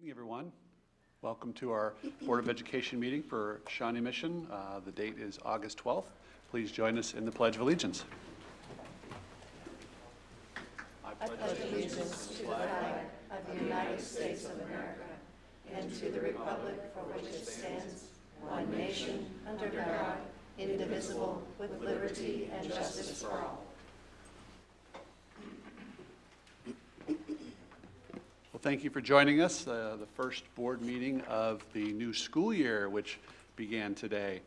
Good evening, everyone. Welcome to our Board of Education meeting for Shawnee Mission. The date is August 12th. Please join us in the Pledge of Allegiance. I pledge allegiance to the flag of the United States of America and to the republic for which it stands, one nation, under God, indivisible, with liberty and justice for all. Well, thank you for joining us. The first board meeting of the new school year, which began today.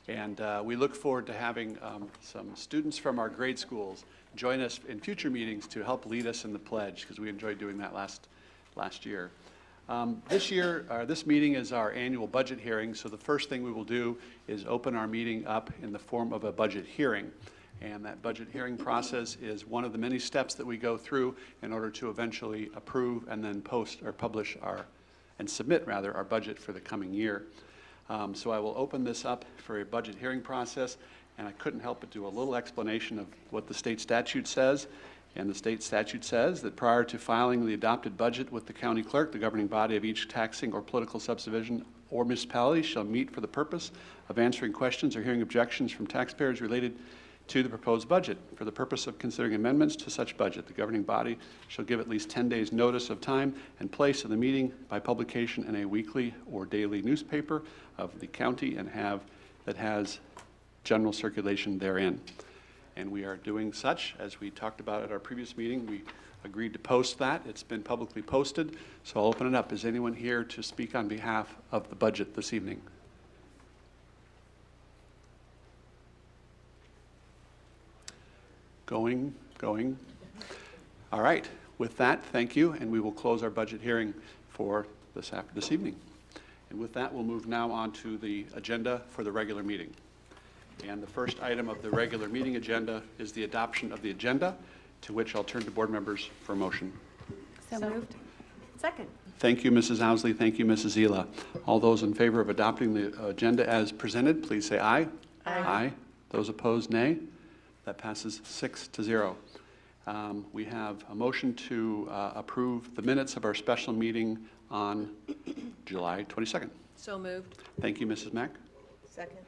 And we look forward to having some students from our grade schools join us in future meetings to help lead us in the pledge, because we enjoyed doing that last year. This meeting is our annual budget hearing, so the first thing we will do is open our meeting up in the form of a budget hearing. And that budget hearing process is one of the many steps that we go through in order to eventually approve and then publish and submit our budget for the coming year. So I will open this up for a budget hearing process, and I couldn't help but do a little explanation of what the state statute says. And the state statute says that prior to filing the adopted budget with the county clerk, the governing body of each taxing or political subdivision or municipality shall meet for the purpose of answering questions or hearing objections from taxpayers related to the proposed budget. For the purpose of considering amendments to such budget, the governing body shall give at least 10 days notice of time and place of the meeting by publication in a weekly or daily newspaper of the county and that has general circulation therein. And we are doing such, as we talked about at our previous meeting. We agreed to post that. It's been publicly posted, so I'll open it up. Is anyone here to speak on behalf of the budget this evening? Going. All right. With that, thank you, and we will close our budget hearing for this evening. And with that, we'll move now on to the agenda for the regular meeting. And the first item of the regular meeting agenda is the adoption of the agenda, to which I'll turn to board members for a motion. So moved. Second. Thank you, Mrs. Owsley. Thank you, Mrs. Zila. All those in favor of adopting the agenda as presented, please say aye. Aye. Those opposed, nay. That passes 6-0. We have a motion to approve the minutes of our special meeting on July 22nd. So moved. Thank you, Mrs. Mack. Second.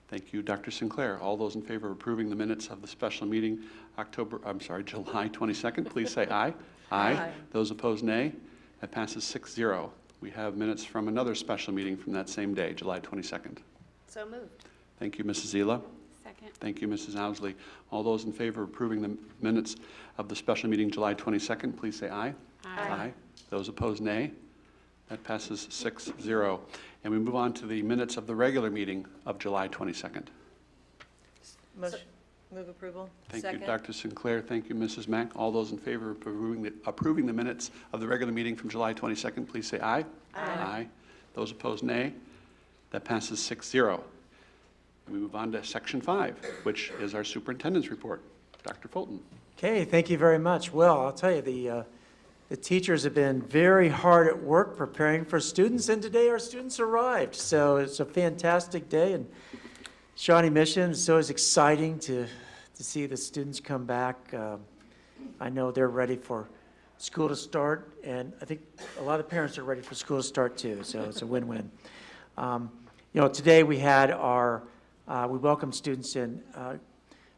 Thank you, Dr. Sinclair. All those in favor of approving the minutes of the special meeting July 22nd, please say aye. Aye. Those opposed, nay. That passes 6-0. We have minutes from another special meeting from that same day, July 22nd. So moved. Thank you, Mrs. Zila. Second. Thank you, Mrs. Owsley. All those in favor of approving the minutes of the special meeting July 22nd, please say aye. Aye. Those opposed, nay. That passes 6-0. And we move on to the minutes of the regular meeting of July 22nd. Motion. Move approval. Thank Second. you, Dr. Sinclair. Thank you, Mrs. Mack. All those in favor of approving the minutes of the regular meeting from July 22nd, please say aye. Aye. Those opposed, nay. That passes 6-0. We move on to Section 5, which is our superintendent's report. Dr. Fulton. Okay, thank you very much. Well, I'll tell you, the teachers have been very hard at work preparing for students, and today our students arrived. So it's a fantastic day, and Shawnee Mission is always exciting to see the students come back. I know they're ready for school to start, and I think a lot of parents are ready for school to start too, so it's a win-win. Today we had we welcomed students in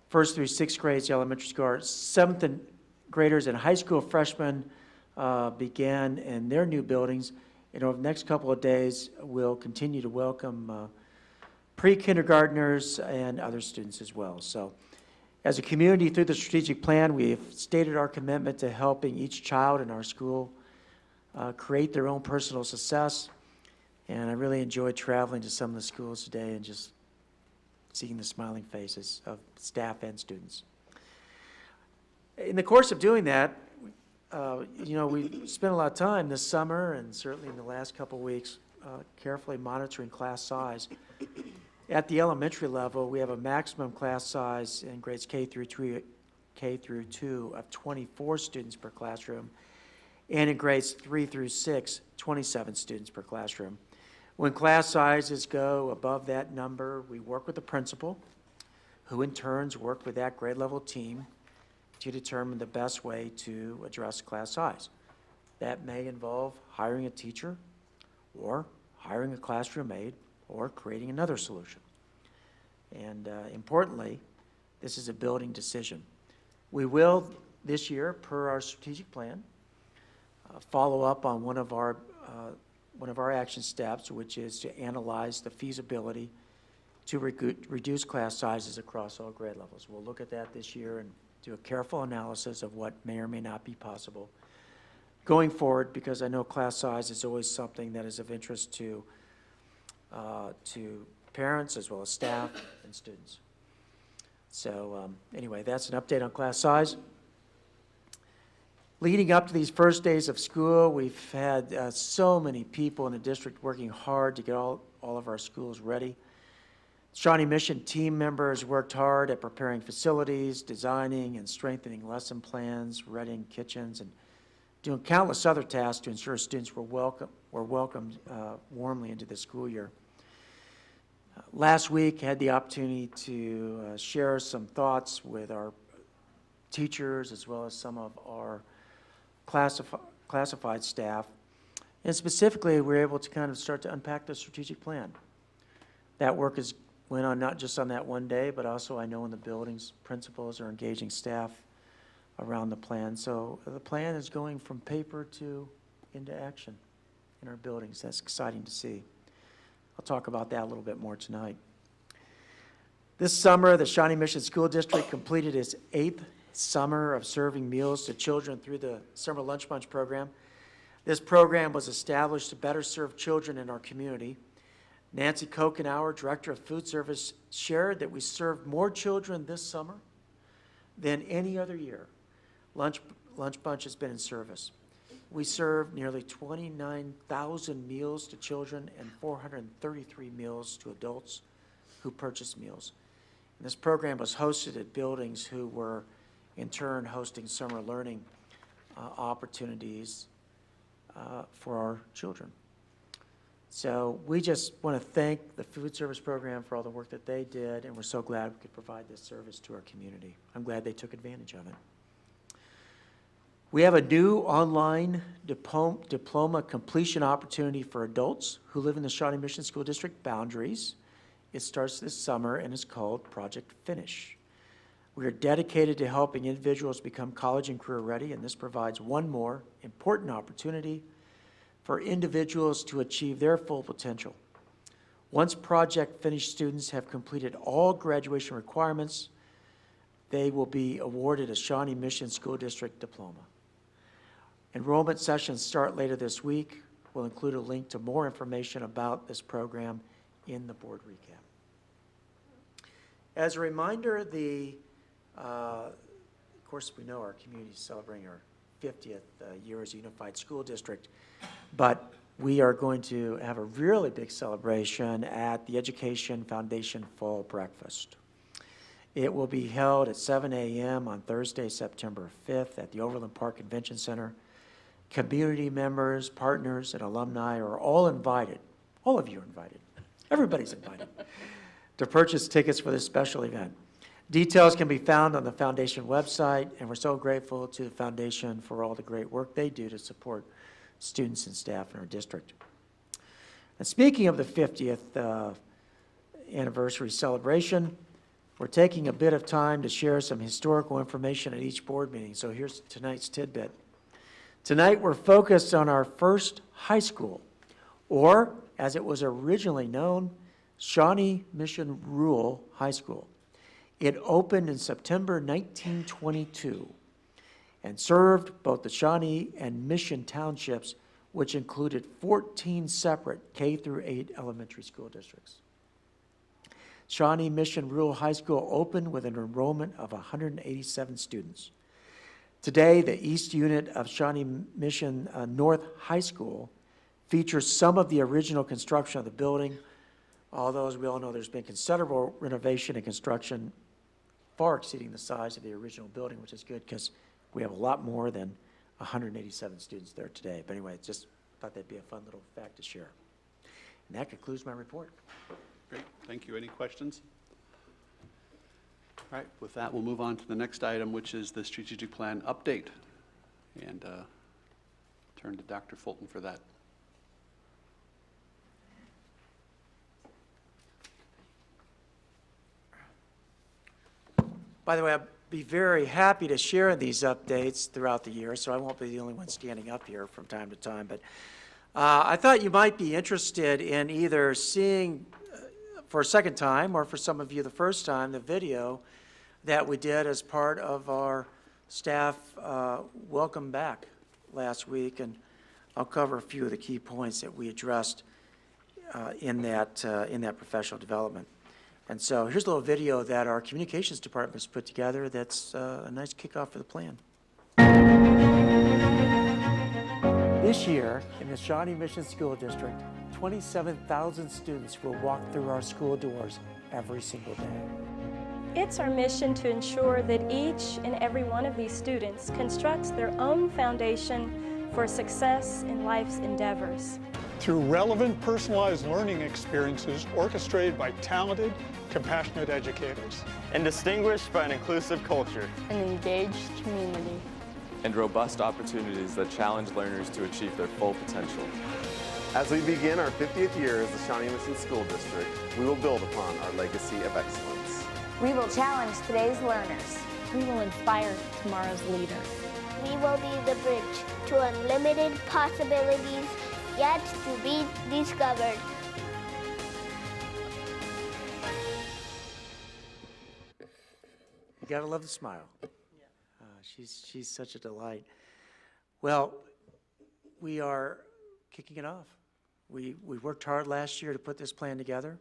first through sixth grades, elementary school. Our seventh graders and high school freshmen began in their new buildings, and over the next couple of days, we'll continue to welcome pre-kindergartners and other students as well. So as a community, through the strategic plan, we've stated our commitment to helping each child in our school create their own personal success. And I really enjoyed traveling to some of the schools today and just seeing the smiling faces of staff and students. In the course of doing that, we spent a lot of time this summer and certainly in the last couple of weeks carefully monitoring class size. At the elementary level, we have a maximum class size in grades K through 2 of 24 students per classroom, and in grades 3 through 6, 27 students per classroom. When class sizes go above that number, we work with the principal, who in turns work with that grade level team to determine the best way to address class size. That may involve hiring a teacher or hiring a classroom aide, or creating another solution. And importantly, this is a building decision. We will, this year, per our strategic plan, follow up on one of our action steps, which is to analyze the feasibility to reduce class sizes across all grade levels. We'll look at that this year and do a careful analysis of what may or may not be possible going forward, because I know class size is always something that is of interest to parents as well as staff and students. So anyway, that's an update on class size. Leading up to these first days of school, we've had so many people in the district working hard to get all of our schools ready. Shawnee Mission team members worked hard at preparing facilities, designing and strengthening lesson plans, readying kitchens, and doing countless other tasks to ensure students were welcomed warmly into the school year. Last week, I had the opportunity to share some thoughts with our teachers as well as some of our classified staff. And specifically, we were able to kind of start to unpack the strategic plan. That work went on not just on that one day, but also I know in the buildings, principals are engaging staff around the plan. So the plan is going from paper into action in our buildings. That's exciting to see. I'll talk about that a little bit more tonight. This summer, the Shawnee Mission School District completed its 8th summer of serving meals to children through the Summer Lunch Bunch program. This program was established to better serve children in our community. Nancy Kokenauer, Director of Food Service, shared that we served more children this summer than any other year. Lunch Bunch has been in service. We served nearly 29,000 meals to children and 433 meals to adults who purchased meals. And this program was hosted at buildings who were in turn hosting summer learning opportunities for our children. So we just want to thank the food service program for all the work that they did, and we're so glad we could provide this service to our community. I'm glad they took advantage of it. We have a new online diploma completion opportunity for adults who live in the Shawnee Mission School District boundaries. It starts this summer and is called Project Finish. We are dedicated to helping individuals become college and career ready, and this provides one more important opportunity for individuals to achieve their full potential. Once Project Finish students have completed all graduation requirements, they will be awarded a Shawnee Mission School District diploma. Enrollment sessions start later this week. We'll include a link to more information about this program in the board recap. As a reminder, of course, we know our community is celebrating our 50th year as a unified school district, but we are going to have a really big celebration at the Education Foundation Fall Breakfast. It will be held at 7 a.m. on Thursday, September 5th at the Overland Park Convention Center. Community members, partners, and alumni are all invited. All of you are invited. Everybody's invited to purchase tickets for this special event. Details can be found on the foundation website, and we're so grateful to the foundation for all the great work they do to support students and staff in our district. And speaking of the 50th anniversary celebration, we're taking a bit of time to share some historical information at each board meeting. So here's tonight's tidbit. Tonight we're focused on our first high school, or as it was originally known, Shawnee Mission Rural High School. It opened in September 1922 and served both the Shawnee and Mission townships, which included 14 separate K-8 elementary school districts. Shawnee Mission Rural High School opened with an enrollment of 187 students. Today, the East Unit of Shawnee Mission North High School features some of the original construction of the building, although, as we all know, there's been considerable renovation and construction far exceeding the size of the original building, which is good because we have a lot more than 187 students there today. But anyway, just thought that'd be a fun little fact to share. And that concludes my report. Great, thank you. Any questions? All right, with that, we'll move on to the next item, which is the strategic plan update. And turn to Dr. Fulton for that. By the way, I'll be very happy to share these updates throughout the year, so I won't be the only one standing up here from time to time. But I thought you might be interested in either seeing for a second time, or for some of you the first time, the video that we did as part of our staff welcome back last week. And I'll cover a few of the key points that we addressed in that professional development. And so here's a little video that our communications department has put together that's a nice kickoff for the plan. This year, in the Shawnee Mission School District, 27,000 students will walk through our school doors every single day. It's our mission to ensure that each and every one of these students constructs their own foundation for success in life's endeavors. Through relevant, personalized learning experiences orchestrated by talented, compassionate educators. And distinguished by an inclusive culture. An engaged community. And robust opportunities that challenge learners to achieve their full potential. As we begin our 50th year as the Shawnee Mission School District, we will build upon our legacy of excellence. We will challenge today's learners. We will inspire tomorrow's leaders. We will be the bridge to unlimited possibilities yet to be discovered. You gotta love the smile. She's such a delight. Well, we are kicking it off. We worked hard last year to put this plan together.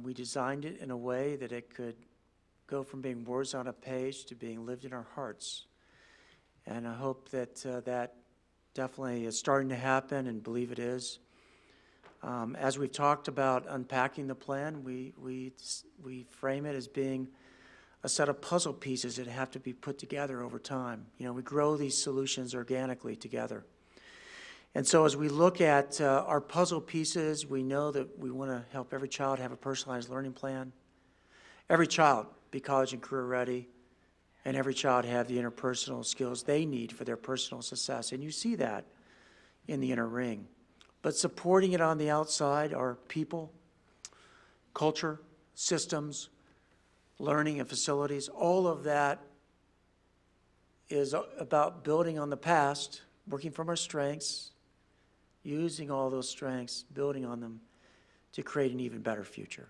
We designed it in a way that it could go from being words on a page to being lived in our hearts. And I hope that that definitely is starting to happen, and believe it is. As we've talked about unpacking the plan, we frame it as being a set of puzzle pieces that have to be put together over time. You know, we grow these solutions organically together. And so as we look at our puzzle pieces, we know that we want to help every child have a personalized learning plan, every child be college and career ready, and every child have the interpersonal skills they need for their personal success. And you see that in the inner ring. But supporting it on the outside are people, culture, systems, learning and facilities. All of that is about building on the past, working from our strengths, using all those strengths, building on them to create an even better future.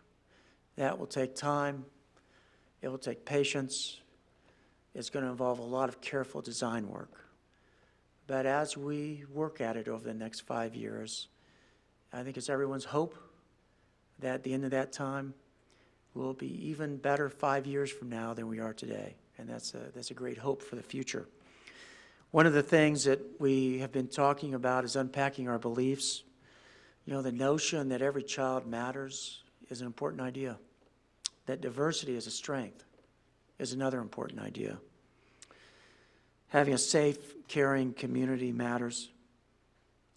That will take time. It will take patience. It's going to involve a lot of careful design work. But as we work at it over the next 5 years, I think it's everyone's hope that at the end of that time, we'll be even better 5 years from now than we are today. And that's a great hope for the future. One of the things that we have been talking about is unpacking our beliefs. You know, the notion that every child matters is an important idea. That diversity is a strength is another important idea. Having a safe, caring community matters.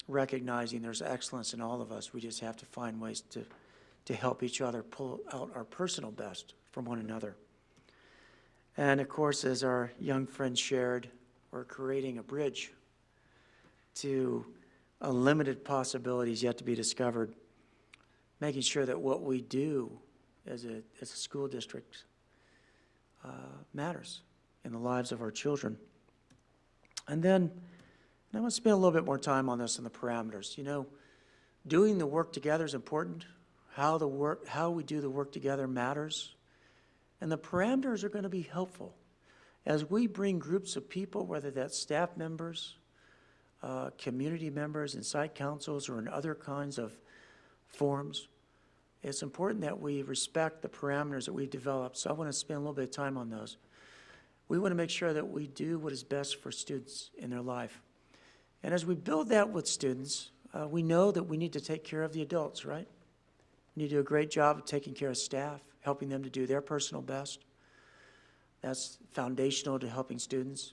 Recognizing there's excellence in all of us. We just have to find ways to help each other pull out our personal best from one another. And of course, as our young friend shared, we're creating a bridge to unlimited possibilities yet to be discovered, making sure that what we do as a school district matters in the lives of our children. And then I want to spend a little bit more time on this and the parameters. You know, doing the work together is important. How we do the work together matters. And the parameters are going to be helpful. As we bring groups of people, whether that's staff members, community members, in site councils, or in other kinds of forums, it's important that we respect the parameters that we've developed. So I want to spend a little bit of time on those. We want to make sure that we do what is best for students in their life. And as we build that with students, we know that we need to take care of the adults, right? We need to do a great job of taking care of staff, helping them to do their personal best. That's foundational to helping students.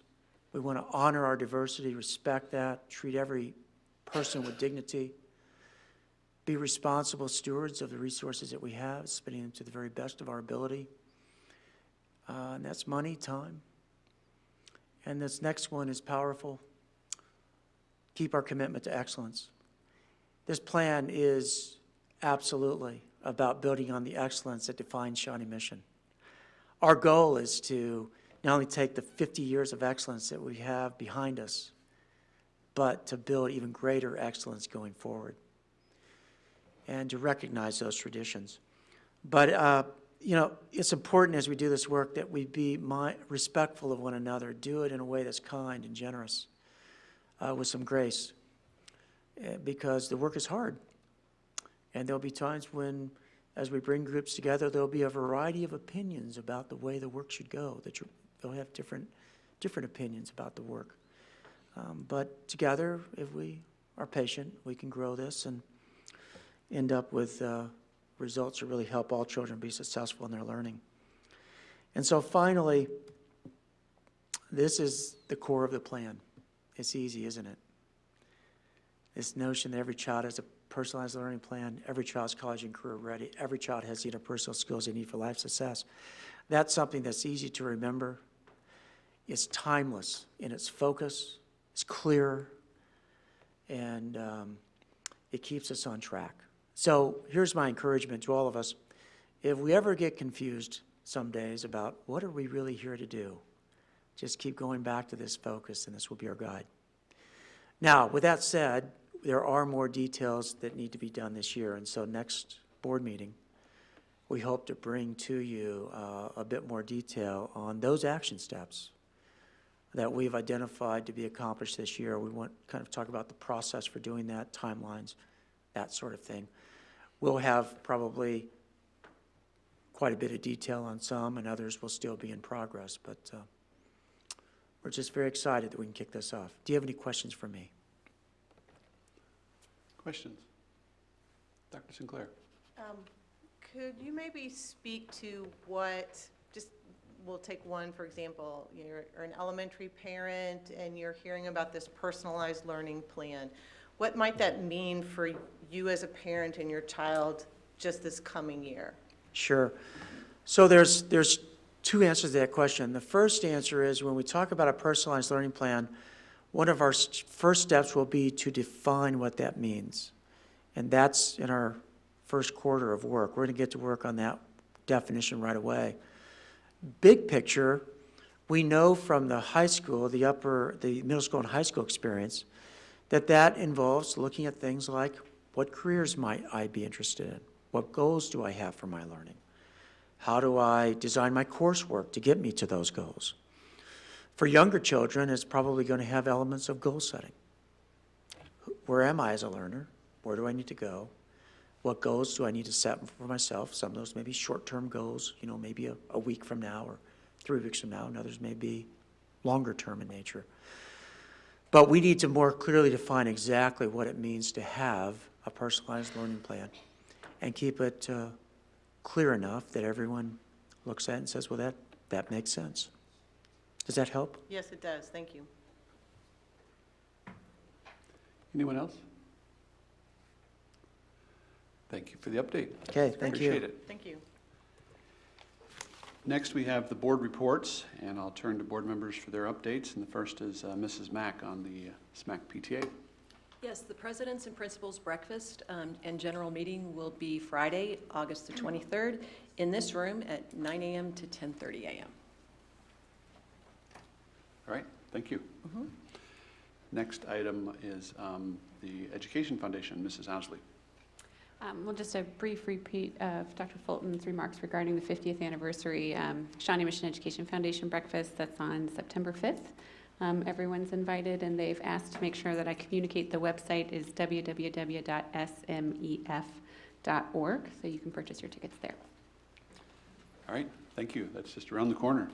We want to honor our diversity, respect that, treat every person with dignity, be responsible stewards of the resources that we have, spending them to the very best of our ability. And that's money, time. And this next one is powerful. Keep our commitment to excellence. This plan is absolutely about building on the excellence that defines Shawnee Mission. our goal is to not only take the 50 years of excellence that we have behind us, but to build even greater excellence going forward and to recognize those traditions. But, you know, it's important as we do this work that we be respectful of one another, do it in a way that's kind and generous, with some grace, because the work is hard. And there'll be times when, as we bring groups together, there'll be a variety of opinions about the way the work should go. They'll have different opinions about the work. But together, if we are patient, we can grow this and end up with results that really help all children be successful in their learning. And so finally, this is the core of the plan. It's easy, isn't it? This notion that every child has a personalized learning plan, every child's college and career ready, every child has the interpersonal skills they need for life success. That's something that's easy to remember. It's timeless in its focus, it's clear, and it keeps us on track. So here's my encouragement to all of us. If we ever get confused some days about what are we really here to do, just keep going back to this focus, and this will be our guide. Now, with that said, there are more details that need to be done this year, and so next board meeting, we hope to bring to you a bit more detail on those action steps that we've identified to be accomplished this year. We want to kind of talk about the process for doing that, timelines, that sort of thing. We'll have probably quite a bit of detail on some, and others will still be in progress, but we're just very excited that we can kick this off. Do you have any questions for me? Questions? Dr. Sinclair. Could you maybe speak to what, just we'll take one, for example, you're an elementary parent and you're hearing about this personalized learning plan. What might that mean for you as a parent and your child just this coming year? Sure. So there's two answers to that question. The first answer is when we talk about a personalized learning plan, one of our first steps will be to define what that means. And that's in our first quarter of work. We're going to get to work on that definition right away. Big picture, we know from the high school, the middle school and high school experience, that involves looking at things like what careers might I be interested in? What goals do I have for my learning? How do I design my coursework to get me to those goals? For younger children, it's probably going to have elements of goal setting. Where am I as a learner? Where do I need to go? What goals do I need to set for myself? Some of those may be short-term goals, you know, maybe a week from now or 3 weeks from now, and others may be longer term in nature. But we need to more clearly define exactly what it means to have a personalized learning plan and keep it clear enough that everyone looks at it and says, well, that makes sense. Does that help? Yes, it does. Thank you. Anyone else? Thank you for the update. Okay, thank you. Appreciate it. Thank you. Next, we have the board reports, and I'll turn to board members for their updates. And the first is Mrs. Mack on the SMAC PTA. Yes, the President's and Principals Breakfast and General Meeting will be Friday, August the 23rd, in this room at 9 a.m. to 10:30 a.m. All right, thank you. Next item is the Education Foundation, Mrs. Owsley. Well, just a brief repeat of Dr. Fulton's remarks regarding the 50th anniversary Shawnee Mission Education Foundation breakfast that's on September 5th. Everyone's invited, and they've asked to make sure that I communicate. The website is www.smef.org, so you can purchase your tickets there. All right, thank you. That's just around the corner.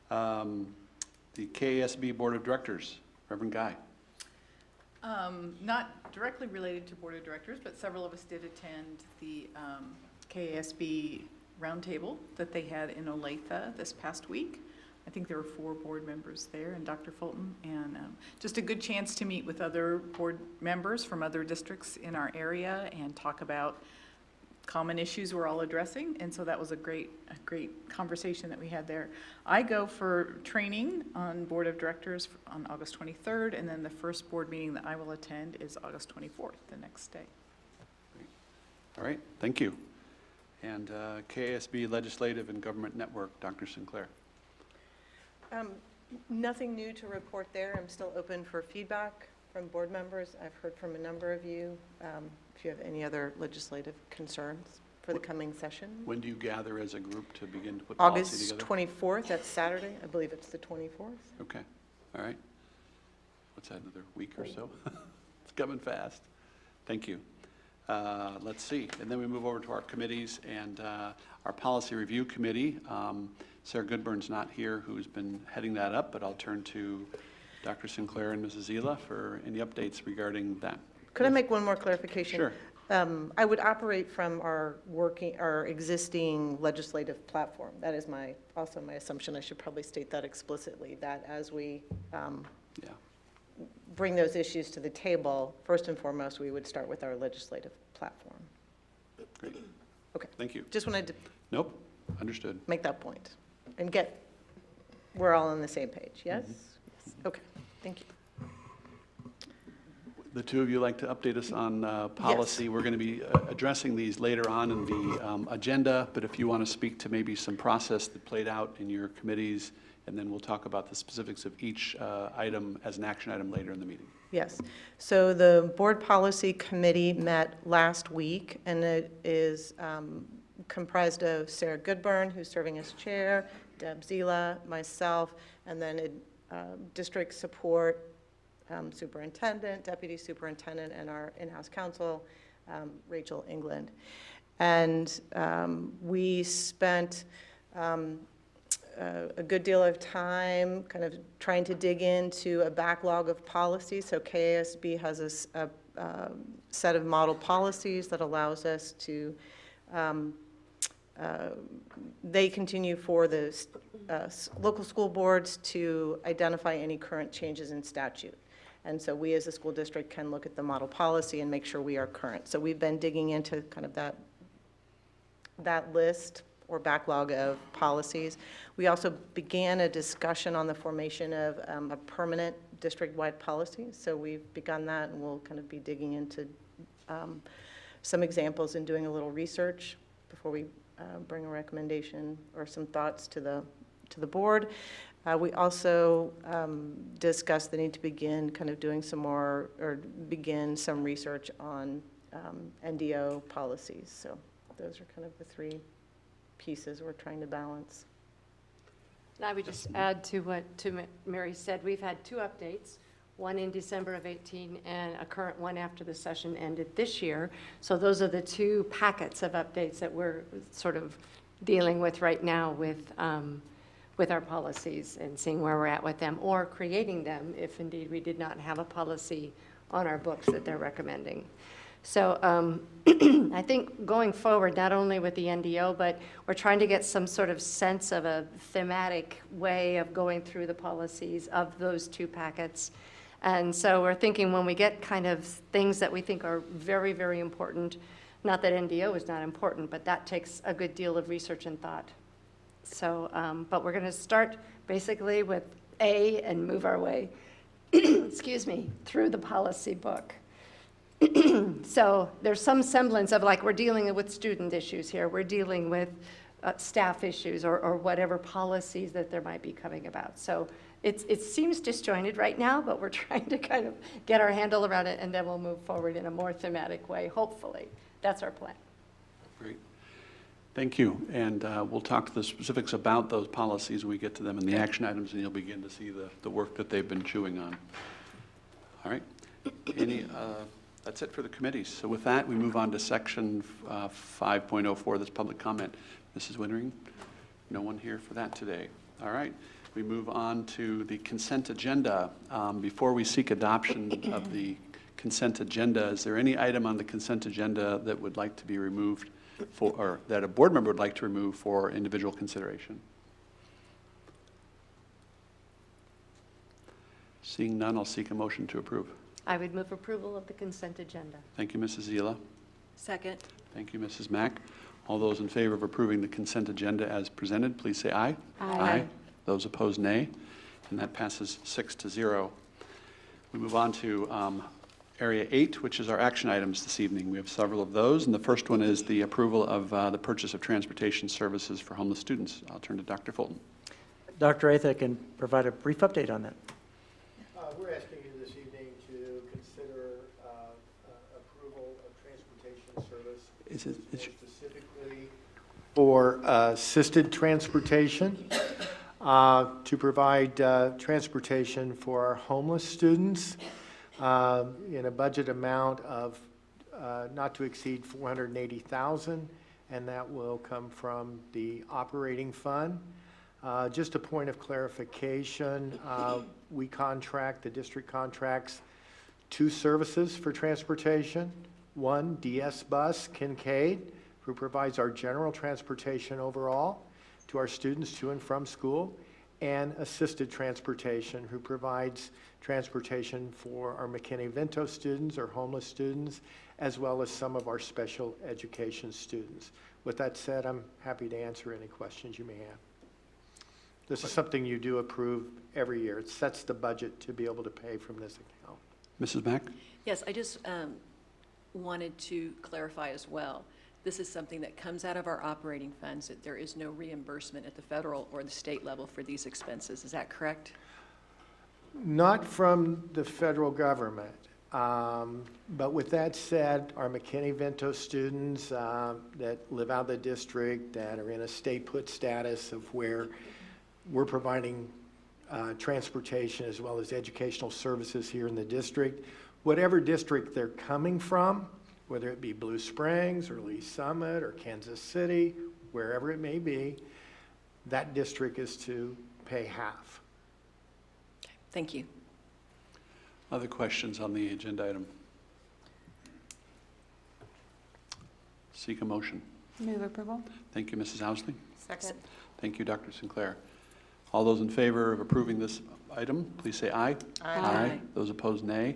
The KASB Board of Directors, Reverend Guy. Not directly related to Board of Directors, but several of us did attend the KASB roundtable that they had in Olathe this past week. I think there were 4 board members there and Dr. Fulton, and just a good chance to meet with other board members from other districts in our area and talk about common issues we're all addressing, and so that was a great conversation that we had there. I go for training on Board of Directors on August 23rd, and then the first board meeting that I will attend is August 24th, the next day. All right, thank you. And KASB Legislative and Government Network, Dr. Sinclair. Nothing new to report there. I'm still open for feedback from board members. I've heard from a number of you. If you have any other legislative concerns for the coming session. When do you gather as a group to begin to put policy together? August 24th, that's Saturday. I believe it's the 24th. Okay, all right. What's that, another week or so? It's coming fast. Thank you. Let's see, and then we move over to our committees and our Policy Review Committee. Sarah Goodburn's not here, who's been heading that up, but I'll turn to Dr. Sinclair and Mrs. Zila for any updates regarding that. Could I make one more clarification? Sure. I would operate from our existing legislative platform. That is also my assumption. I should probably state that explicitly, that as we bring those issues to the table, first and foremost, we would start with our legislative platform. Great. Okay. Thank you. Just wanted to Nope, understood. make that point and we're all on the same page, yes? Yes. Okay, thank you. The two of you like to update us on policy. Yes. We're going to be addressing these later on in the agenda, but if you want to speak to maybe some process that played out in your committees, and then we'll talk about the specifics of each item as an action item later in the meeting. Yes. So the Board Policy Committee met last week, and it is comprised of Sarah Goodburn, who's serving as chair, Deb Zila, myself, and then district support, superintendent, deputy superintendent, and our in-house counsel, Rachel England. And we spent a good deal of time kind of trying to dig into a backlog of policies. So KASB has a set of model policies that allows us to, they continue for the local school boards to identify any current changes in statute. And so we as a school district can look at the model policy and make sure we are current. So we've been digging into kind of that list or backlog of policies. We also began a discussion on the formation of a permanent district-wide policy. So we've begun that, and we'll kind of be digging into some examples and doing a little research before we bring a recommendation or some thoughts to the board. We also discussed the need to begin kind of doing some more, or begin some research on NDO policies. So those are kind of the three pieces we're trying to balance. And I would just add to what Mary said. We've had two updates, one in December of 18 and a current one after the session ended this year. So those are the two packets of updates that we're sort of dealing with right now with our policies and seeing where we're at with them, or creating them if indeed we did not have a policy on our books that they're recommending. So I think going forward, not only with the NDO, but we're trying to get some sort of sense of a thematic way of going through the policies of those two packets. And so we're thinking when we get kind of things that we think are very, very important, not that NDO is not important, but that takes a good deal of research and thought. So, but we're going to start basically with A and move our way, excuse me, through the policy book. So there's some semblance of like we're dealing with student issues here. We're dealing with staff issues or whatever policies that there might be coming about. So it seems disjointed right now, but we're trying to kind of get our handle around it, and then we'll move forward in a more thematic way, hopefully. That's our plan. Great. Thank you. And we'll talk to the specifics about those policies when we get to them in the action items, and you'll begin to see the work that they've been chewing on. All right. That's it for the committees. So with that, we move on to section 5.04, this public comment. Mrs. Wintering, no one here for that today. All right. We move on to the consent agenda. Before we seek adoption of the consent agenda, is there any item on the consent agenda that would like to be removed for, or that a board member would like to remove for individual consideration? Seeing none, I'll seek a motion to approve. I would move approval of the consent agenda. Thank you, Mrs. Zila. Second. Thank you, Mrs. Mack. All those in favor of approving the consent agenda as presented, please say aye. Aye. Those opposed, nay. And that passes 6-0. We move on to Area 8, which is our action items this evening. We have several of those, and the first one is the approval of the purchase of transportation services for homeless students. I'll turn to Dr. Fulton. Dr. Atha can provide a brief update on that. We're asking you this evening to consider approval of transportation service specifically for assisted transportation to provide transportation for our homeless students in a budget amount of not to exceed $480,000, and that will come from the operating fund. Just a point of clarification, the district contracts 2 services for transportation. One, DS Bus Kincaid, who provides our general transportation overall to our students to and from school, and assisted transportation, who provides transportation for our McKinney-Vento students or homeless students, as well as some of our special education students. With that said, I'm happy to answer any questions you may have. This is something you do approve every year. It sets the budget to be able to pay from this account. Mrs. Mack? Yes, I just wanted to clarify as well. This is something that comes out of our operating funds, that there is no reimbursement at the federal or the state level for these expenses. Is that correct? Not from the federal government. But with that said, our McKinney-Vento students that live out of the district, that are in a stay put status of where we're providing transportation as well as educational services here in the district, whatever district they're coming from, whether it be Blue Springs or Lee Summit or Kansas City, wherever it may be, that district is to pay half. Thank you. Other questions on the agenda item? Seek a motion. Move approval. Thank you, Mrs. Housley. Second. Thank you, Dr. Sinclair. All those in favor of approving this item, please say aye. Aye. Those opposed, nay.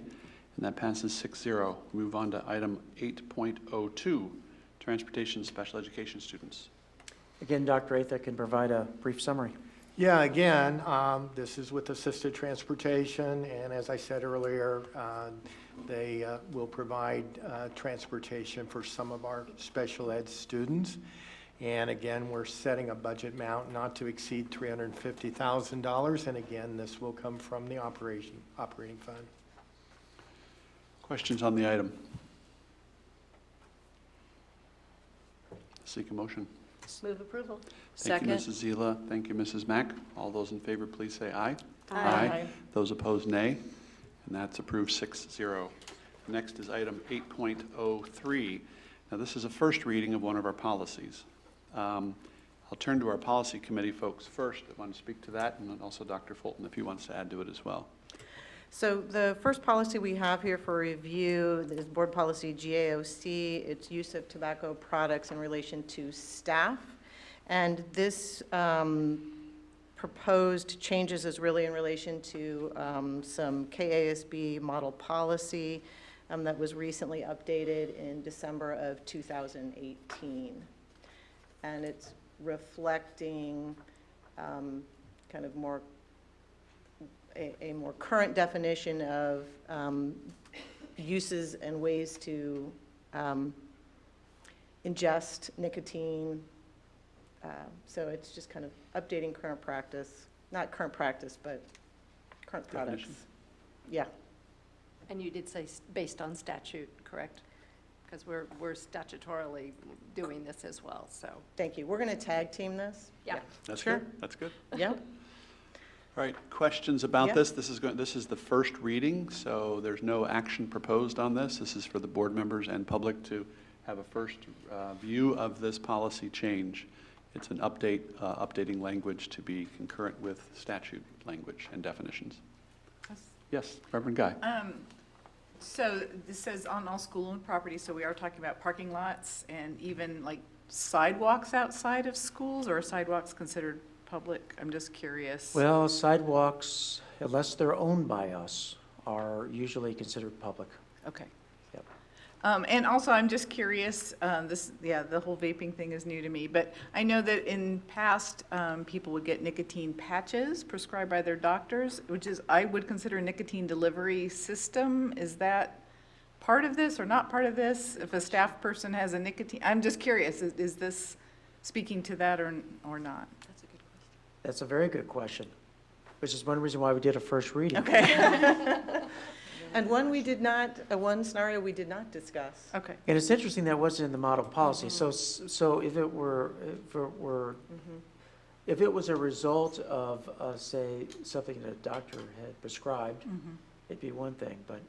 And that passes 6-0. Move on to item 8.02, transportation special education students. Again, Dr. Atha can provide a brief summary. Yeah, again, this is with assisted transportation, and as I said earlier, they will provide transportation for some of our special ed students. And again, we're setting a budget amount not to exceed $350,000, and again, this will come from the operating fund. Questions on the item? Seek a motion. Move approval. Thank you, Second. Mrs. Zila. Thank you, Mrs. Mack. All those in favor, please say aye. Aye. Those opposed, nay. And that's approved 6-0. Next is item 8.03. Now, this is a first reading of one of our policies. I'll turn to our policy committee folks first. I want to speak to that, and then also Dr. Fulton if he wants to add to it as well. So the first policy we have here for review is Board Policy GAOC. It's use of tobacco products in relation to staff. And this proposed changes is really in relation to some KASB model policy that was recently updated in December of 2018. And it's reflecting kind of more a more current definition of uses and ways to ingest nicotine. So it's just kind of updating current practice, not current practice, but current products. Definition. Yeah. And you did say based on statute, correct? Because we're statutorily doing this as well, so. Thank you. We're going to tag team this? Yeah. That's Sure. good. That's good. Yeah. All right, questions about Yeah. this? This is the first reading, so there's no action proposed on this. This is for the board members and public to have a first view of this policy change. It's an updating language to be concurrent with statute language and definitions. Yes, Reverend Guy. So this says on all school-owned property, so we are talking about parking lots and even like sidewalks outside of schools, or are sidewalks considered public? I'm just curious. Well, sidewalks, unless they're owned by us, are usually considered public. Okay. Yep. And also, I'm just curious, the whole vaping thing is new to me, but I know that in past, people would get nicotine patches prescribed by their doctors, which is, I would consider a nicotine delivery system. Is that part of this or not part of this? If a staff person has a nicotine, I'm just curious, is this speaking to that or not? That's a good question. That's a very good question, which is one reason why we did a first reading. Okay. And one scenario we did not discuss. Okay. And it's interesting that wasn't in the model policy. So if it were, if it was a result of, say, something that a doctor had prescribed, it'd be one thing, but,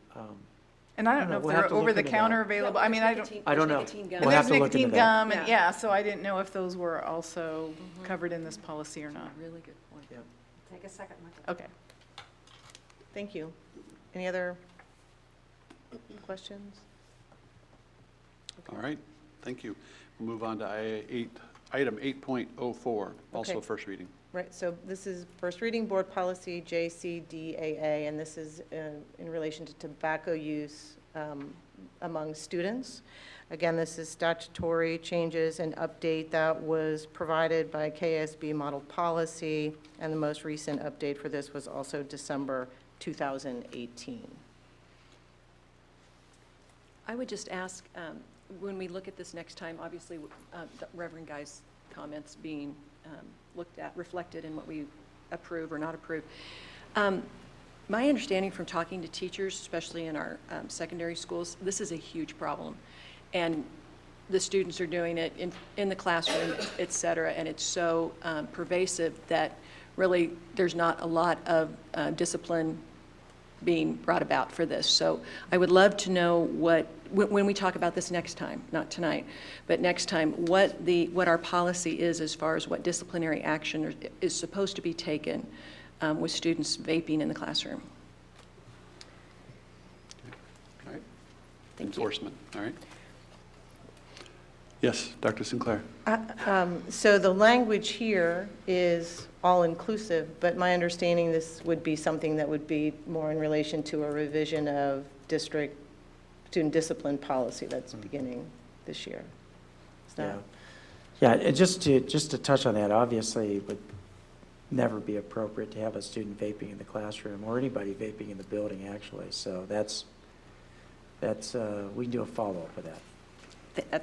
And I don't know if we'll have they're to look into over-the-counter that. available. I mean, I don't. I don't know. Nicotine gum. We'll And have there's to look into nicotine that. gum, and yeah, so I didn't know if those were also covered in this policy or not. Really good point. Yeah. Take a second look. Okay. Thank you. Any other questions? All right, thank you. We'll move on to item 8.04, also Okay. first reading. Right, so this is first reading board policy JCDAA, and this is in relation to tobacco use among students. Again, this is statutory changes and update that was provided by KSB model policy, and the most recent update for this was also December 2018. I would just ask, when we look at this next time, obviously, the Reverend Guy's comments being looked at, reflected in what we approve or not approve. My understanding from talking to teachers, especially in our secondary schools, this is a huge problem. And the students are doing it in the classroom, et cetera, and it's so pervasive that really there's not a lot of discipline being brought about for this. So I would love to know when we talk about this next time, not tonight, but next time, what our policy is as far as what disciplinary action is supposed to be taken with students vaping in the classroom. All right. Thank you. Enforcement, all right. Yes, Dr. Sinclair. So the language here is all-inclusive, but my understanding this would be something that would be more in relation to a revision of district student discipline policy that's beginning this year. Is that? Yeah, and just to touch on that, obviously, it would never be appropriate to have a student vaping in the classroom or anybody vaping in the building, actually. So that's we can do a follow-up with that.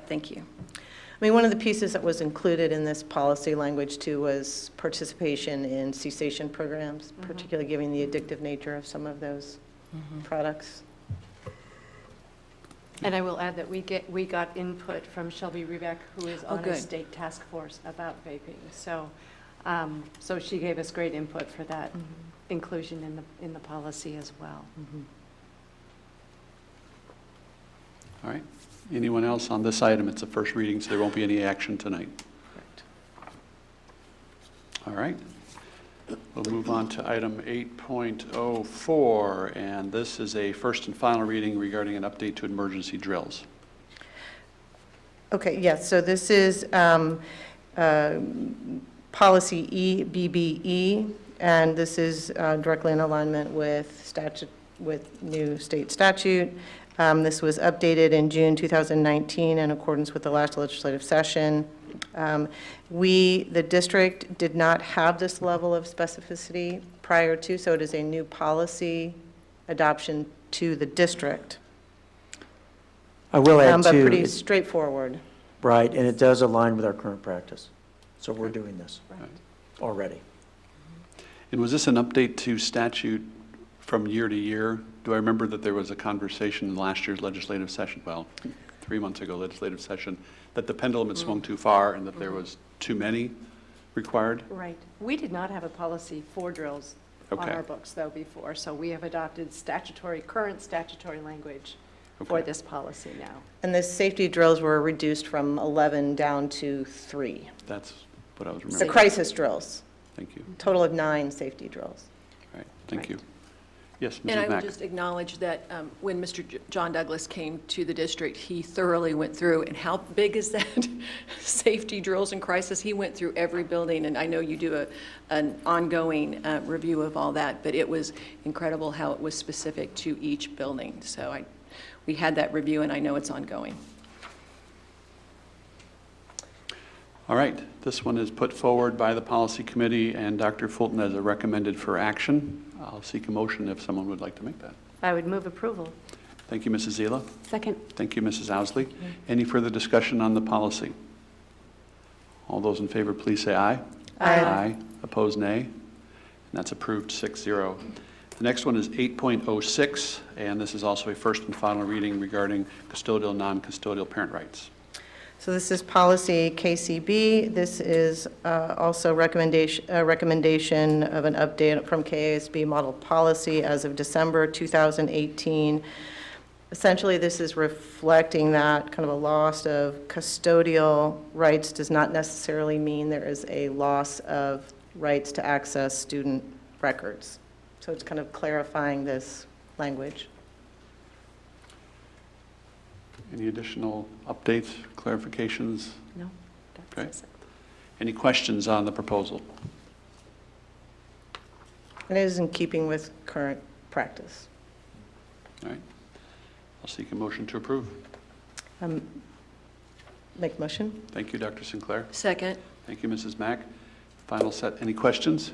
Thank you. I mean, one of the pieces that was included in this policy language too was participation in cessation programs, particularly given the addictive nature of some of those products. And I will add that we got input from Shelby Rebeck, who is on a good. state task force about vaping. So, so she gave us great input for that inclusion in the policy as well. All right. Anyone else on this item? It's a first reading, so there won't be any action tonight. Correct. All right. We'll move on to item 8.04, and this is a first and final reading regarding an update to emergency drills. Okay, yes, so this is policy EBBE, and this is directly in alignment with new state statute. This was updated in June 2019 in accordance with the last legislative session. The district did not have this level of specificity prior to, so it is a new policy adoption to the district. I will add But too, pretty straightforward. right, and it does align with our current practice. So we're doing this Right. already. And was this an update to statute from year to year? Do I remember that there was a conversation in last year's legislative session, well, 3 months ago legislative session, that the pendulum had swung too far and that there was too many required? Right. We did not have a policy for drills on Okay. our books, though, before. So we have adopted current statutory language for Okay. this policy now. And the safety drills were reduced from 11 down to 3. That's what I was The remembering. crisis drills, Thank you. total of 9 safety drills. All right, thank you. Yes, And I Mrs. would Mack. just acknowledge that when Mr. John Douglas came to the district, he thoroughly went through, and how big is that? Safety drills and crisis, he went through every building, and I know you do an ongoing review of all that, but it was incredible how it was specific to each building. So we had that review, and I know it's ongoing. All right, this one is put forward by the policy committee and Dr. Fulton as a recommended for action. I'll seek a motion if someone would like to make that. I would move approval. Thank you, Mrs. Zila. Second. Thank you, Mrs. Owsley. Any further discussion on the policy? All those in favor, please say aye. Aye. Opposed, nay. And that's approved 6-0. The next one is 8.06, and this is also a first and final reading regarding custodial, non-custodial parent rights. So this is policy KCB. This is also a recommendation of an update from KASB model policy as of December 2018. Essentially, this is reflecting that kind of a loss of custodial rights does not necessarily mean there is a loss of rights to access student records. So it's kind of clarifying this language. Any additional updates, clarifications? No, Okay. Any questions on the proposal? And it is in keeping with current practice. All right. I'll seek a motion to approve. Make motion. Thank you, Dr. Sinclair. Second. Thank you, Mrs. Mack. Final set. Any questions?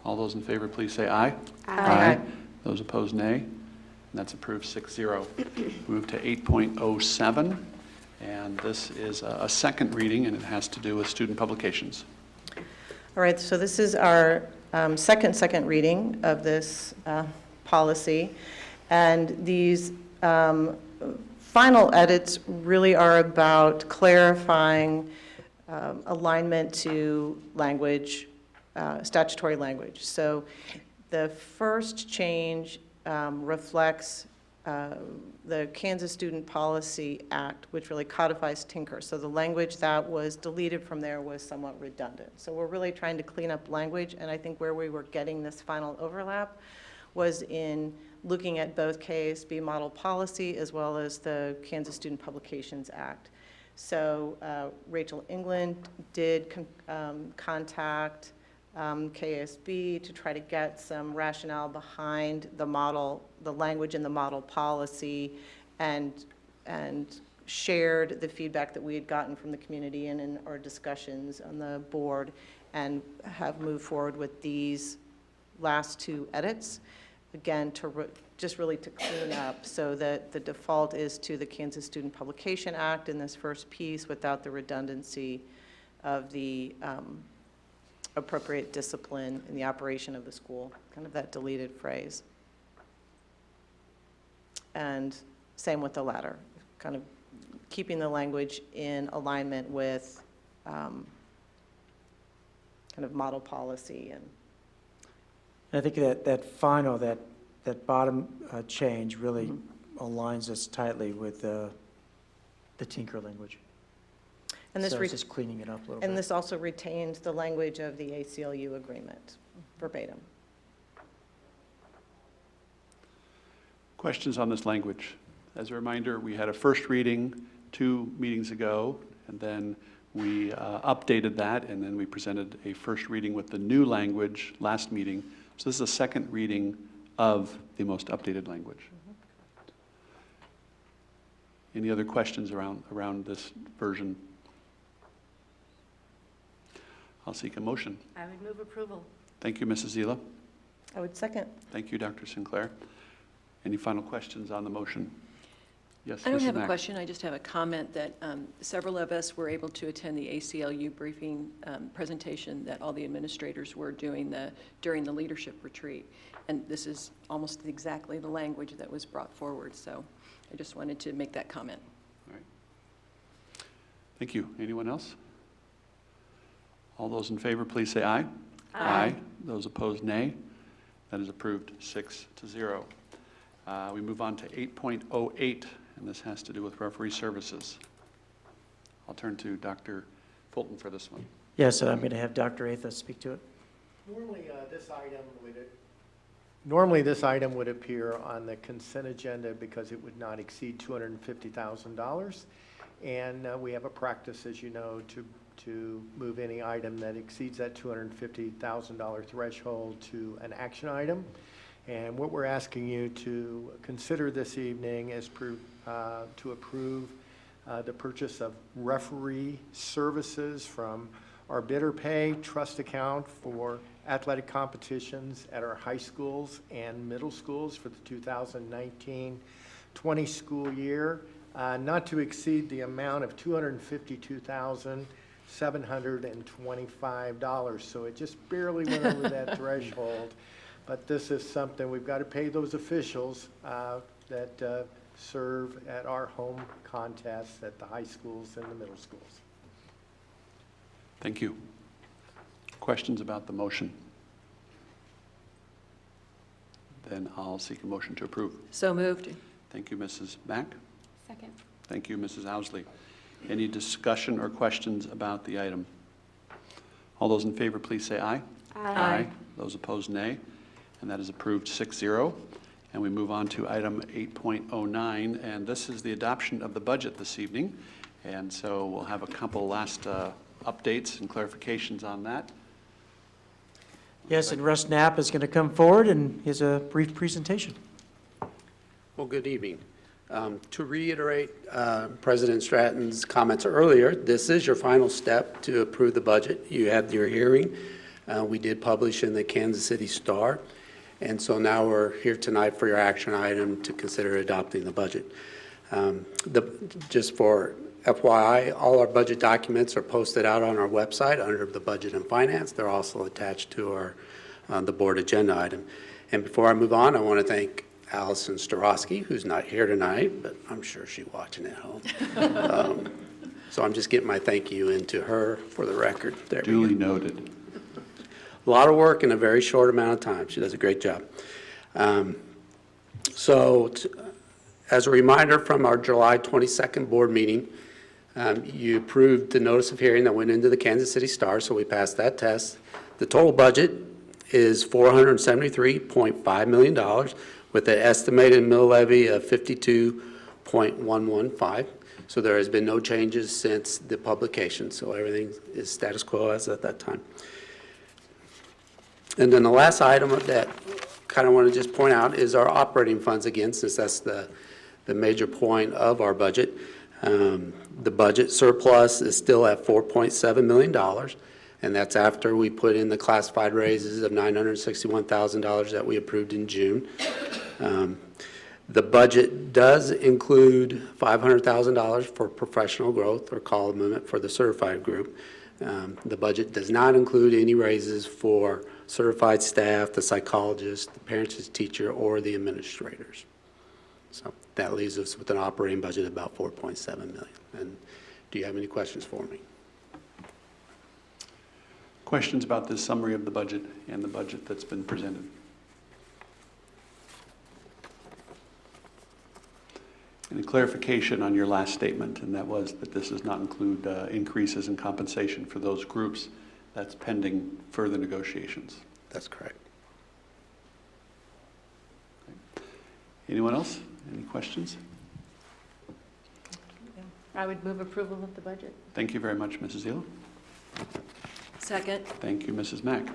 All those in favor, please say aye. Aye. Those opposed, nay. And that's approved 6-0. Move to 8.07, and this is a second reading, and it has to do with student publications. All right, so this is our second reading of this policy, and these final edits really are about clarifying alignment to language, statutory language. So the first change reflects the Kansas Student Policy Act, which really codifies Tinker. So the language that was deleted from there was somewhat redundant. So we're really trying to clean up language, and I think where we were getting this final overlap was in looking at both KASB model policy as well as the Kansas Student Publications Act. So Rachel England did contact KASB to try to get some rationale behind the model, the language in the model policy, and shared the feedback that we had gotten from the community and in our discussions on the board, and have moved forward with these last two edits, again, to just really to clean up so that the default is to the Kansas Student Publication Act in this first piece without the redundancy of the appropriate discipline in the operation of the school, kind of that deleted phrase. And same with the latter, kind of keeping the language in alignment with kind of model policy. And I think that final, that bottom change really aligns us tightly with the Tinker language. And this so it's just cleaning it up a little bit. And this also retains the language of the ACLU agreement, verbatim. Questions on this language? As a reminder, we had a first reading 2 meetings ago, and then we updated that, and then we presented a first reading with the new language last meeting. So this is a second reading of the most updated language. Any other questions around this version? I'll seek a motion. I would move approval. Thank you, Mrs. Zila. I would second. Thank you, Dr. Sinclair. Any final questions on the motion? Yes, I don't Mrs. have a Mack. question, I just have a comment that several of us were able to attend the ACLU briefing presentation that all the administrators were doing during the leadership retreat. And this is almost exactly the language that was brought forward, so I just wanted to make that comment. All right. Thank you. Anyone else? All those in favor, please say aye. Aye. Those opposed, nay. That is approved 6-0. We move on to 8.08, and this has to do with referee services. I'll turn to Dr. Fulton for this one. Yes, I'm going to have Dr. Atha speak to it. Normally this item would appear on the consent agenda because it would not exceed $250,000. And we have a practice, as you know, to move any item that exceeds that $250,000 threshold to an action item. And what we're asking you to consider this evening is to approve the purchase of referee services from our bidder pay trust account for athletic competitions at our high schools and middle schools for the 20 school year, not to exceed the amount of $252,725. So it just barely went over that threshold. But this is something, we've got to pay those officials that serve at our home contests at the high schools and the middle schools. Thank you. Questions about the motion? Then I'll seek a motion to approve. So moved. Thank you, Mrs. Mack. Second. Thank you, Mrs. Owsley. Any discussion or questions about the item? All those in favor, please say aye. Aye. Those opposed, nay. And that is approved 6-0. And we move on to item 8.09, and this is the adoption of the budget this evening. And so we'll have a couple last updates and clarifications on that. Yes, and Russ Knapp is going to come forward and here's a brief presentation. Well, good evening. To reiterate President Stratton's comments earlier, this is your final step to approve the budget. You had your hearing. We did publish in the Kansas City Star. And so now we're here tonight for your action item to consider adopting the budget. Just for FYI, all our budget documents are posted out on our website under the Budget and Finance. They're also attached to our the board agenda item. And before I move on, I want to thank Allison Starosky, who's not here tonight, but I'm sure she's watching at home. So I'm just getting my thank you into her for the record. There Duly noted. A lot of work in a very short amount of time. She does a great job. As a reminder from our July 22nd board meeting, you approved the notice of hearing that went into the Kansas City Star, so we passed that test. The total budget is $473.5 million with an estimated mill levy of 52.115. So there has been no changes since the publication, so everything is status quo as at that time. And then the last item that kind of want to just point out is our operating funds again, since that's the major point of our budget. The budget surplus is still at $4.7 million, and that's after we put in the classified raises of $961,000 that we approved in June. The budget does include $500,000 for professional growth or call limit for the certified group. The budget does not include any raises for certified staff, the psychologist, the parents' teacher, or the administrators. So that leaves us with an operating budget of about $4.7 million. And do you have any questions for me? Questions about this summary of the budget and the budget that's been presented? And a clarification on your last statement, and that was that this does not include increases in compensation for those groups. That's pending further negotiations. That's correct. Okay. Anyone else? Any questions? I would move approval of the budget. Thank you very much, Mrs. Zila. Second. Thank you, Mrs. Mack.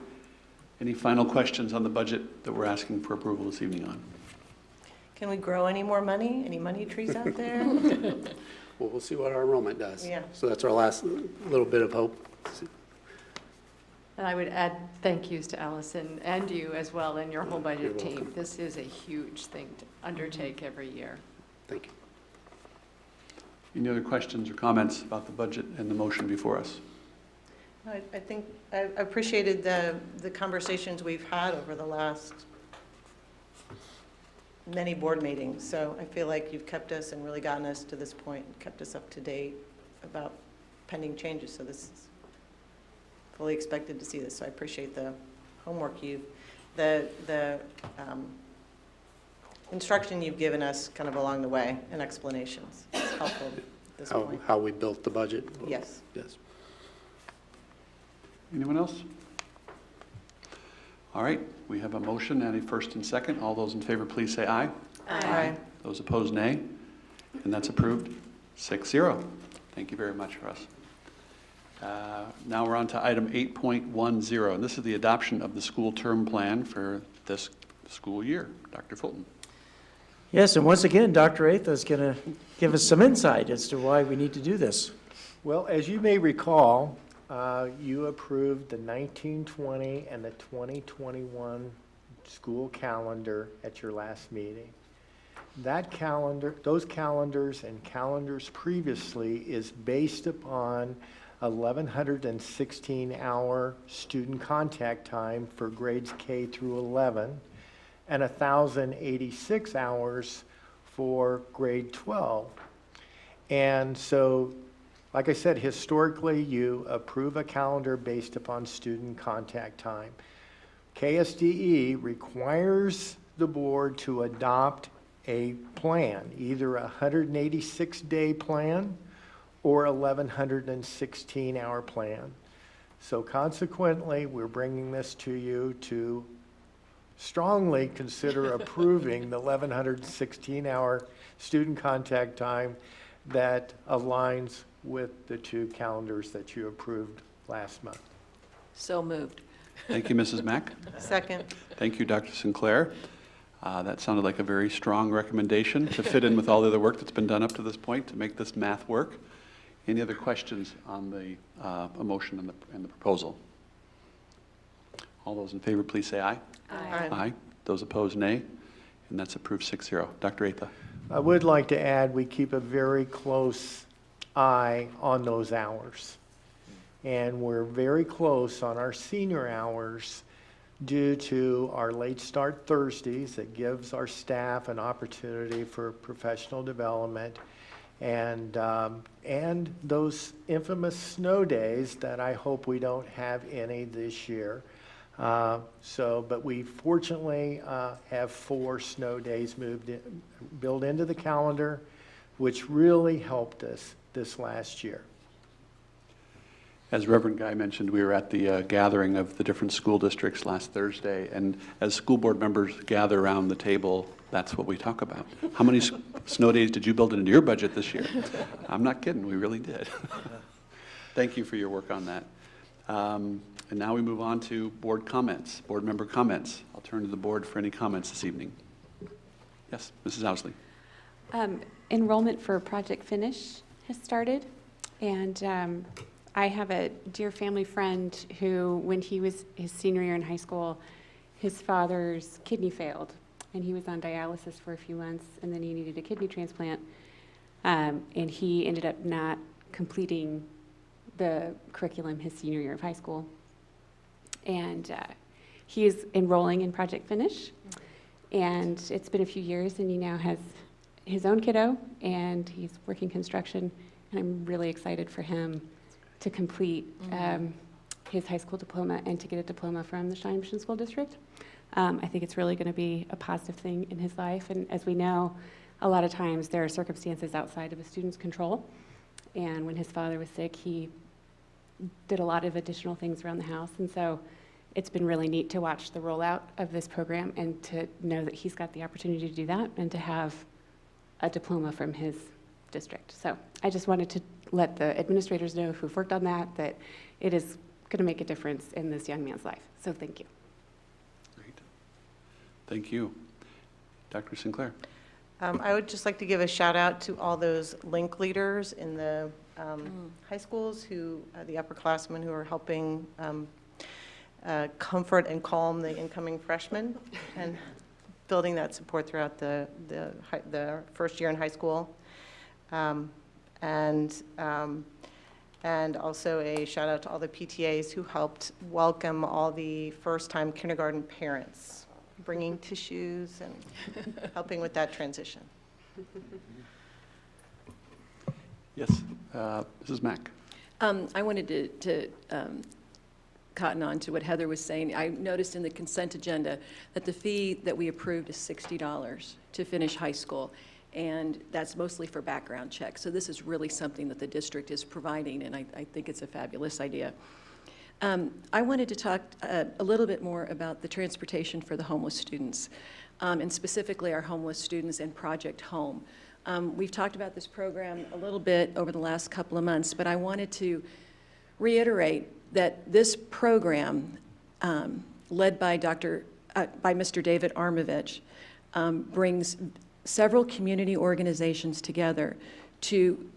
Any final questions on the budget that we're asking for approval this evening on? Can we grow any more money? Any money trees out there? Well, we'll see what our enrollment does. Yeah. So that's our last little bit of hope. And I would add thank yous to Allison and you as well and your whole budget team. This is a huge thing to undertake every year. Thank you. Any other questions or comments about the budget and the motion before us? I think I appreciated the conversations we've had over the last many board meetings. So I feel like you've kept us and really gotten us to this point, and kept us up to date about pending changes. So this is fully expected to see this. So I appreciate the homework the instruction you've given us kind of along the way and explanations. It's helpful at this point. How we built the budget? Yes. Yes. Anyone else? All right, we have a motion and a first and second. All those in favor, please say aye. Aye. Those opposed, nay. And that's approved, 6-0. Thank you very much, Russ. Now we're on to item 8.10, and this is the adoption of the school term plan for this school year. Dr. Fulton. Yes, and once again, Dr. Atha is going to give us some insight as to why we need to do this. Well, as you may recall, you approved the 1920 and the 2021 school calendar at your last meeting. That calendar, those calendars and calendars previously is based upon 1,116-hour student contact time for grades K through 11 and 1,086 hours for grade 12. And so, like I said, historically, you approve a calendar based upon student contact time. KSDE requires the board to adopt a plan, either a 186-day plan or 1,116-hour plan. So consequently, we're bringing this to you to strongly consider approving the 1,116-hour student contact time that aligns with the two calendars that you approved last month. So moved. Thank you, Mrs. Mack. Second. Thank you, Dr. Sinclair. That sounded like a very strong recommendation to fit in with all the other work that's been done up to this point to make this math work. Any other questions on the motion and the proposal? All those in favor, please say aye. Aye. Aye. Those opposed, nay. And that's approved 6-0. Dr. Atha. I would like to add, we keep a very close eye on those hours. And we're very close on our senior hours due to our late start Thursdays that gives our staff an opportunity for professional development, and those infamous snow days that I hope we don't have any this year. But we fortunately have 4 snow days built into the calendar, which really helped us this last year. As Reverend Guy mentioned, we were at the gathering of the different school districts last Thursday, and as school board members gather around the table, that's what we talk about. How many snow days did you build into your budget this year? I'm not kidding, we really did. Thank you for your work on that. And now we move on to board comments, board member comments. I'll turn to the board for any comments this evening. Yes, Mrs. Owsley. Enrollment for Project Finish has started, and I have a dear family friend who, when he was his senior year in high school, his father's kidney failed, and he was on dialysis for a few months, and then he needed a kidney transplant, and he ended up not completing the curriculum his senior year of high school. And he is enrolling in Project Finish, and it's been a few years, and he now has his own kiddo, and he's working construction, and I'm really excited for him to complete his high school diploma and to get a diploma from the Shawnee Mission School District. I think it's really going to be a positive thing in his life, and as we know, a lot of times there are circumstances outside of a student's control, and when his father was sick, he did a lot of additional things around the house, and so it's been really neat to watch the rollout of this program and to know that he's got the opportunity to do that and to have a diploma from his district. So I just wanted to let the administrators know who've worked on that it is going to make a difference in this young man's life. So thank you. Great. Thank you. Dr. Sinclair. I would just like to give a shout out to all those link leaders in the high schools, the upperclassmen who are helping comfort and calm the incoming freshmen and building that support throughout the first year in high school. And also a shout out to all the PTAs who helped welcome all the first-time kindergarten parents, bringing tissues and helping with that transition. Yes, Mrs. Mack. I wanted to cotton on to what Heather was saying. I noticed in the consent agenda that the fee that we approved is $60 to finish high school. And that's mostly for background checks. So this is really something that the district is providing, and I think it's a fabulous idea. I wanted to talk a little bit more about the transportation for the homeless students, and specifically our homeless students in Project Home. We've talked about this program a little bit over the last couple of months, but I wanted to reiterate that this program, led by Mr. David Armovich, brings several community organizations together to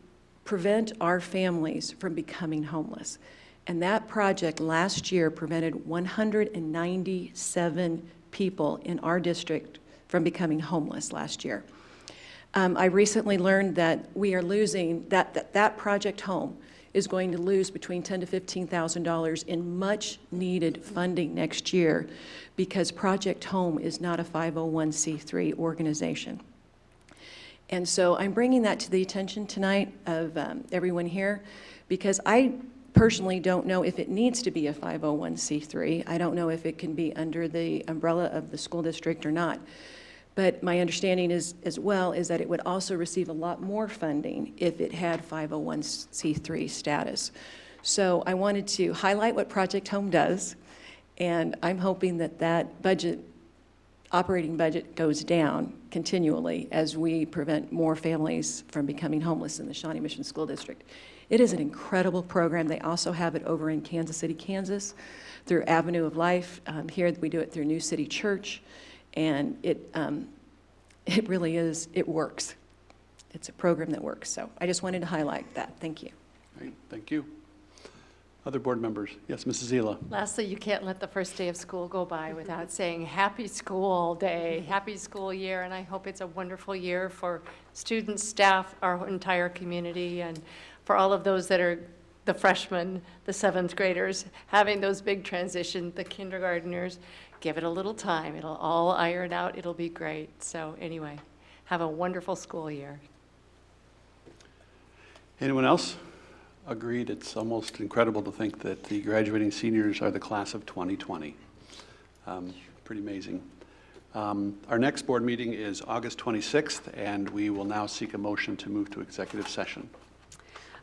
prevent our families from becoming homeless. And that project last year prevented 197 people in our district from becoming homeless last year. I recently learned that we are losing, that project home is going to lose between $10,000 to $15,000 in much-needed funding next year because Project Home is not a 501c3 organization. And so I'm bringing that to the attention tonight of everyone here because I personally don't know if it needs to be a 501c3. I don't know if it can be under the umbrella of the school district or not. But my understanding is, as well, is that it would also receive a lot more funding if it had 501c3 status. So I wanted to highlight what Project Home does, and I'm hoping that that budget, operating budget, goes down continually as we prevent more families from becoming homeless in the Shawnee Mission School District. It is an incredible program. They also have it over in Kansas City, Kansas, through Avenue of Life. Here we do it through New City Church. And it really is, it works. It's a program that works. So I just wanted to highlight that. Thank you. Great, thank you. Other board members? Yes, Mrs. Zila. Lastly, you can't let the first day of school go by without saying happy school day, happy school year, and I hope it's a wonderful year for students, staff, our entire community, and for all of those that are the freshmen, the seventh graders, having those big transitions, the kindergartners. Give it a little time. It'll all iron out. It'll be great. So anyway, have a wonderful school year. Anyone else? Agreed. It's almost incredible to think that the graduating seniors are the class of 2020. Pretty amazing. Our next board meeting is August 26th, and we will now seek a motion to move to executive session.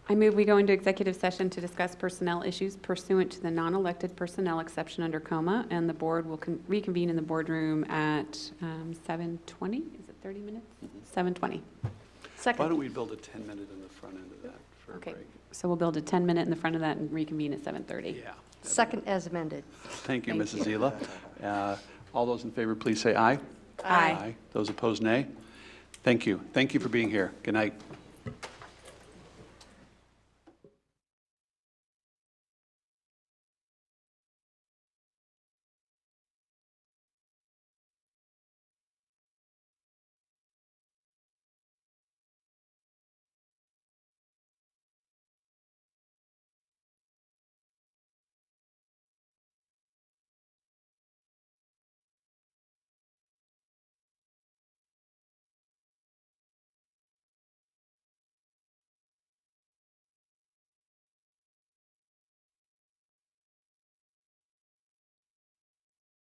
I move we go into executive session to discuss personnel issues pursuant to the non-elected personnel exception under COMA, and the board will reconvene in the boardroom at 7:20. Is it 30 minutes? 7:20. Second. Why don't we build a 10-minute in the front end of that for a break? So we'll build a 10-minute in the front of that and reconvene at 7:30. Yeah. Second as amended. Thank you, Mrs. Zila. All those in favor, please say aye. Aye. Those opposed, nay. Thank you. Thank you for being here. Good night.